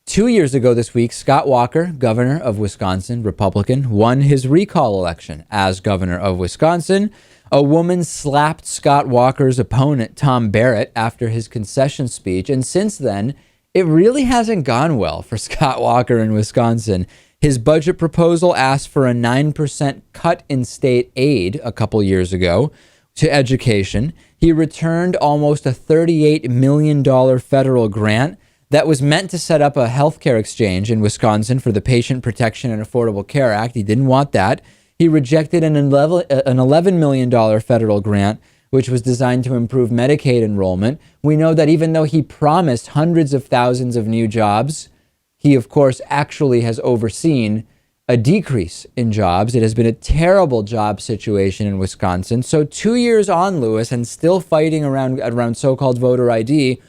2 years ago this week, Scott Walker, governor of Wisconsin, Republican, won his recall election as governor of Wisconsin. A woman slapped Scott Walker's opponent, Tom Barrett, after his concession speech. And since then, it really hasn't gone well for Scott Walker in Wisconsin. His budget proposal asked for a 9% cut in state aid a couple years ago to education. He returned almost a $38 million federal grant that was meant to set up a healthcare exchange in Wisconsin for the Patient Protection and Affordable Care Act. He didn't want that. He rejected an $11 million federal grant, which was designed to improve Medicaid enrollment. We know that even though he promised hundreds of thousands of new jobs, he, of course, actually has overseen a decrease in jobs. It has been a terrible job situation in Wisconsin. So 2 years on, Lewis, and still fighting around so-called voter ID,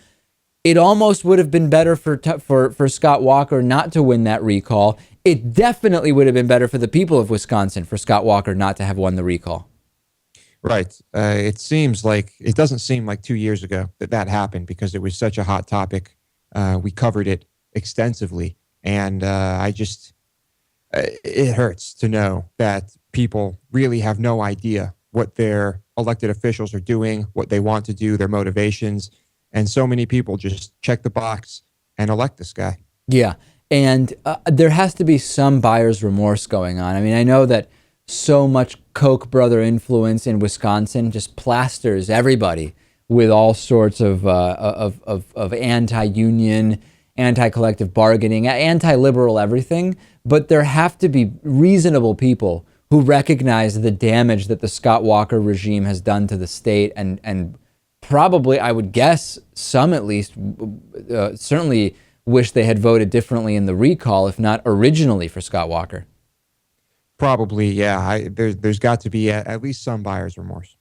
it almost would have been better for Scott Walker not to win that recall. It definitely would have been better for the people of Wisconsin for Scott Walker not to have won the recall. Right. It doesn't seem like 2 years ago that happened because it was such a hot topic. We covered it extensively. And it hurts to know that people really have no idea what their elected officials are doing, what they want to do, their motivations. And so many people just check the box and elect this guy. Yeah. And there has to be some buyer's remorse going on. I mean, I know that so much Koch brother influence in Wisconsin just plasters everybody with all sorts of anti-union, anti-collective bargaining, anti-liberal everything. But there have to be reasonable people who recognize the damage that the Scott Walker regime has done to the state, and probably, I would guess, some at least certainly wish they had voted differently in the recall, if not originally for Scott Walker. Probably, yeah. There's got to be at least some buyer's remorse.